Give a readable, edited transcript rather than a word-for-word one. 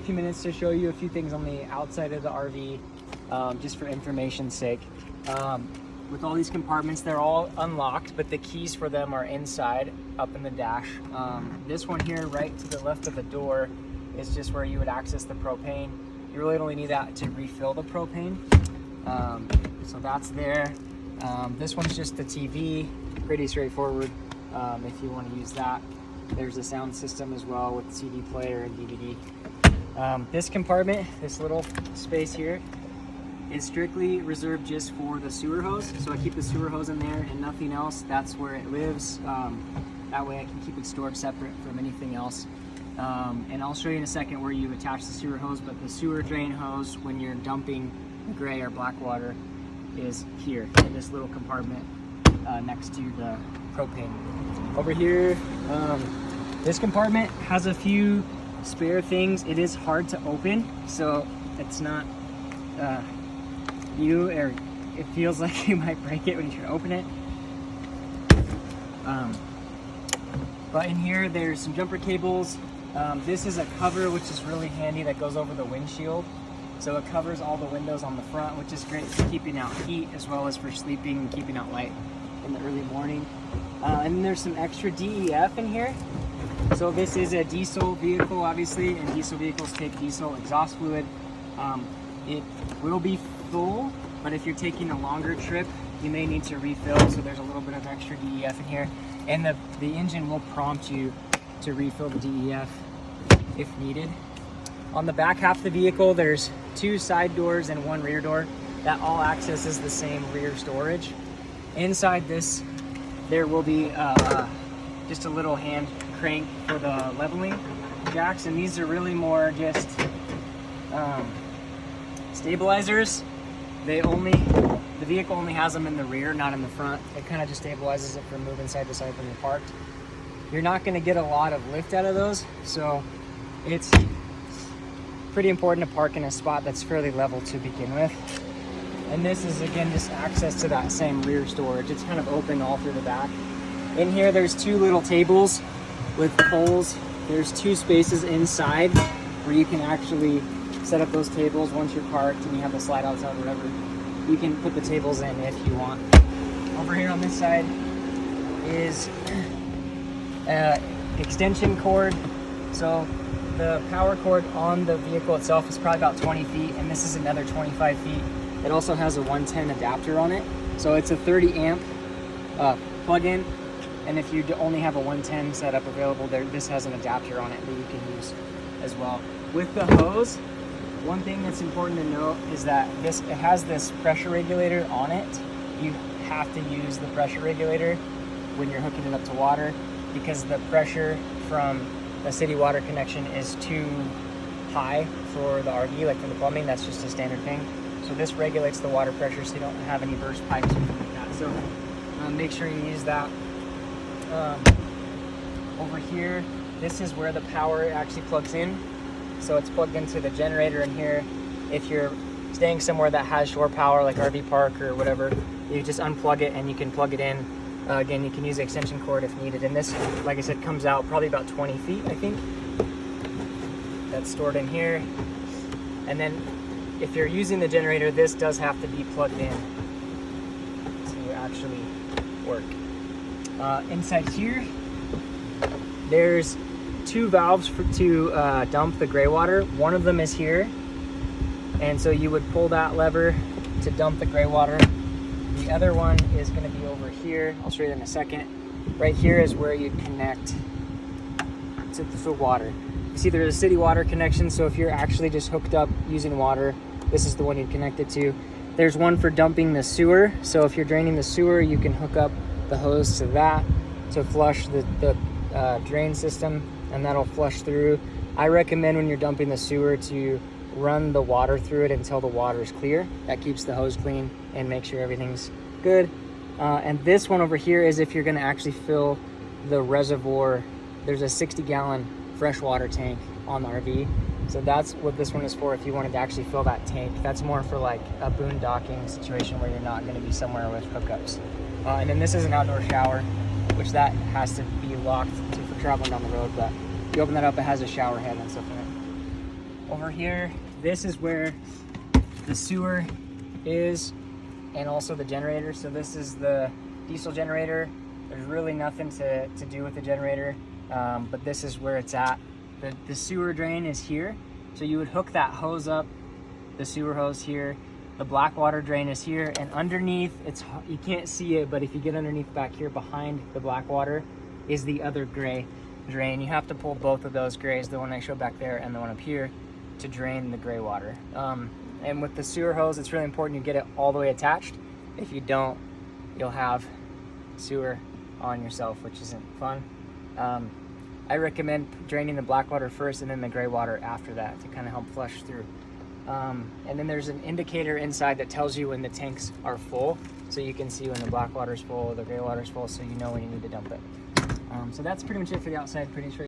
A few minutes to show you a few things on the outside of the RV, just for information's sake. With all these compartments, they're all unlocked, but the keys for them are inside, up in the dash. This one here, right to the left of the door, is just where you would access the propane. You really only need that to refill the propane. So that's there. This one's just the TV, pretty straightforward if you want to use that. There's a sound system as well with CD player and DVD. This compartment, this little space here, is strictly reserved just for the sewer hose. So I keep the sewer hose in there and nothing else. That's where it lives. That way I can keep it stored separate from anything else. And I'll show you in a second where you attach the sewer hose, but the sewer drain hose, when you're dumping gray or black water, is here in this little compartment next to the propane. Over here, this compartment has a few spare things. It is hard to open, so it's not it feels like you might break it when you try to open it. But in here there's some jumper cables. This is a cover which is really handy that goes over the windshield, so it covers all the windows on the front, which is great for keeping out heat as well as for sleeping and keeping out light in the early morning. And then there's some extra DEF in here. So this is a diesel vehicle, obviously, and diesel vehicles take diesel exhaust fluid. It will be full, but if you're taking a longer trip, you may need to refill, so there's a little bit of extra DEF in here. And the engine will prompt you to refill the DEF if needed. On the back half of the vehicle, there's 2 side doors and 1 rear door that all accesses the same rear storage. Inside this, there will be just a little hand crank for the leveling jacks, and these are really more just stabilizers. The vehicle only has them in the rear, not in the front. It kind of just stabilizes it from moving side to side when you're parked. You're not going to get a lot of lift out of those, so it's pretty important to park in a spot that's fairly level to begin with. And this is, again, just access to that same rear storage. It's kind of open all through the back. In here, there's 2 little tables with poles. There's 2 spaces inside where you can actually set up those tables once you're parked and you have the slide outside or whatever. You can put the tables in if you want. Over here on this side is extension cord. So the power cord on the vehicle itself is probably about 20 feet, and this is another 25 feet. It also has a 110 adapter on it. So it's a 30 amp plug-in, and if you only have a 110 setup available, this has an adapter on it that you can use as well. With the hose, one thing that's important to note is that it has this pressure regulator on it. You have to use the pressure regulator when you're hooking it up to water, because the pressure from the city water connection is too high for the RV, like for the plumbing. That's just a standard thing. So this regulates the water pressure so you don't have any burst pipes or anything like that. So make sure you use that. Over here, this is where the power actually plugs in. So it's plugged into the generator in here. If you're staying somewhere that has shore power, like RV park or whatever, you just unplug it and you can plug it in. Again, you can use the extension cord if needed. And this, like I said, comes out probably about 20 feet, I think. That's stored in here. And then if you're using the generator, this does have to be plugged in to actually work. Inside here, there's 2 valves to dump the gray water. One of them is here, and so you would pull that lever to dump the gray water. The other one is going to be over here. I'll show you in a second. Right here is where you'd connect to the water. You see there's a city water connection, so if you're actually just hooked up using water, this is the one you'd connect it to. There's one for dumping the sewer, so if you're draining the sewer, you can hook up the hose to that to flush the drain system, and that'll flush through. I recommend when you're dumping the sewer to run the water through it until the water is clear. That keeps the hose clean and makes sure everything's good. And this one over here is if you're going to actually fill the reservoir. There's a 60-gallon freshwater tank on the RV, so that's what this one is for. If you wanted to actually fill that tank, that's more for like a boondocking situation where you're not going to be somewhere with hookups. And then this is an outdoor shower, which that has to be locked for traveling down the road, but you open that up, it has a shower head and stuff in it. Over here, this is where the sewer is and also the generator. So this is the diesel generator. There's really nothing to do with the generator, but this is where it's at. The sewer drain is here. So you would hook that hose up, the sewer hose here. The black water drain is here, and underneath, you can't see it, but if you get underneath back here behind the black water is the other gray drain. You have to pull both of those grays, the one I showed back there and the one up here, to drain the gray water. And with the sewer hose, it's really important you get it all the way attached. If you don't, you'll have sewer on yourself, which isn't fun. I recommend draining the black water first and then the gray water after that to kind of help flush through. And then there's an indicator inside that tells you when the tanks are full, so you can see when the black water is full, the gray water is full, so you know when you need to dump it. So that's pretty much it for the outside, pretty straight.